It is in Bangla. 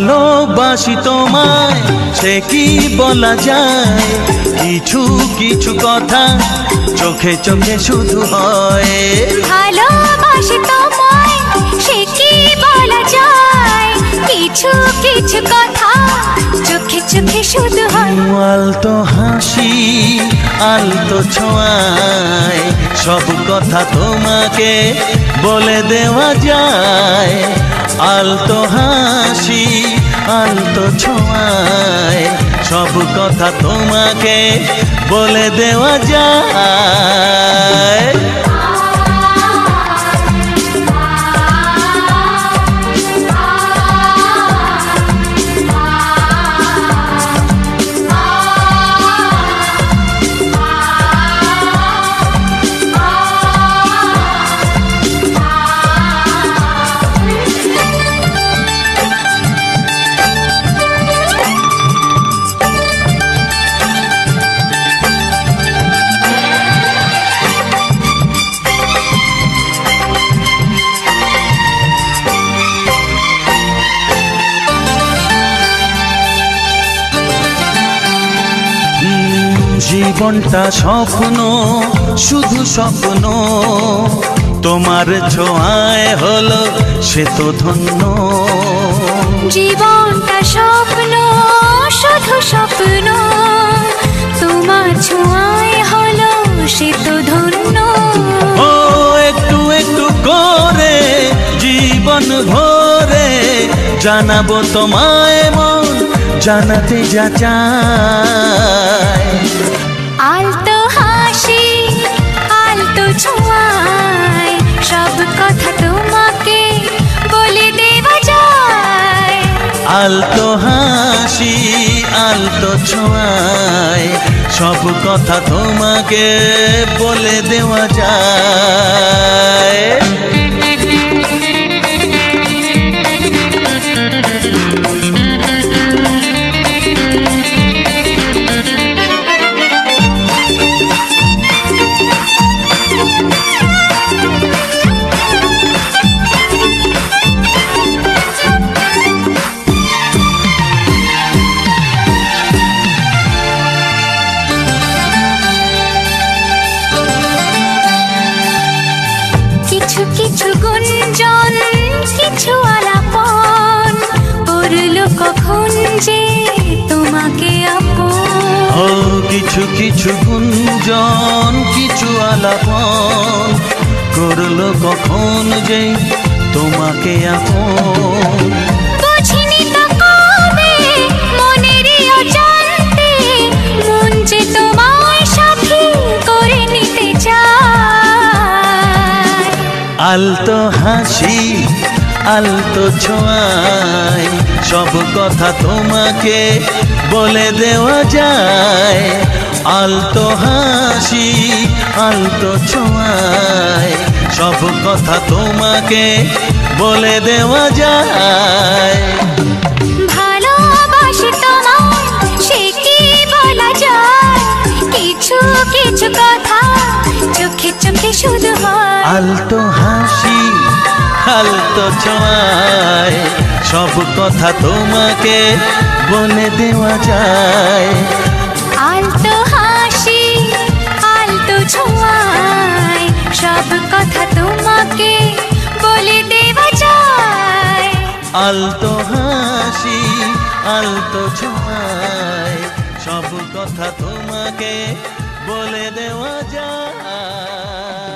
ভালোবাসি তোমায় সে কি বলা যায়, কিছু কিছু কথা চোখে চোখে শুধু হয়। ভালোবাসি তোমায় সে কি বলা যায়, কিছু কিছু কথা চোখে চোখে শুধু হয়। আলতো হাসি আলতো ছোঁয়ায় সব কথা তোমাকে বলে দেওয়া যায়। আলতো হাসি আলতো ছোঁয়ায় সব কথা তোমাকে বলে দেওয়া যায়। জীবনটা স্বপ্ন শুধু স্বপ্ন, তোমার ছোঁয়ায় হলো সে তো ধন্য। জীবনটা স্বপ্ন শুধু স্বপ্ন, তোমার ছোঁয়ায় হলো সে তো ধন্য। ও একটু একটু করে জীবন ভরে জানাবো তোমায় মন জানাতে যা চায়। আলতো হাসি আলতো ছোঁয়ায় সব কথা তোমাকে বলে দেওয়া যায়। আলতো হাসি আলতো ছোঁয়ায় সব কথা তোমাকে বলে দেওয়া যায়। কিছু কিছু গুঞ্জন কিছু আলাপন করলো কখন যে তোমাকে আপন। ও কিছু কিছু গুঞ্জন কিছু আলাপন করলো কখন যে তোমাকে আপন। বুঝিনি তো কবে মনেরই অজান্তে মন যে তোমায় সাথী করে নিতে চায়। আলতো হাসি আলতো ছোঁয়ায় সব কথা তোমাকে বলে দেওয়া যায়। আলতো হাসি আলতো ছোঁয়ায় সব কথা তোমাকে বলে দেওয়া যায়। ভালোবাসি তোমায় সে কি বলা যায়, কিছু কিছু কথা চোখে চোখে শুধু হয়। আলতো হাসি আলতো ছোঁয়ায় সব কথা তোমাকে বলে দেওয়া যায়। আলতো হাসি আলতো ছোঁয়ায় সব কথা তোমাকে বলে দেওয়া যায়। আলতো হাসি আলতো ছোঁয়ায় সব কথা তোমাকে বলে দেওয়া যায়।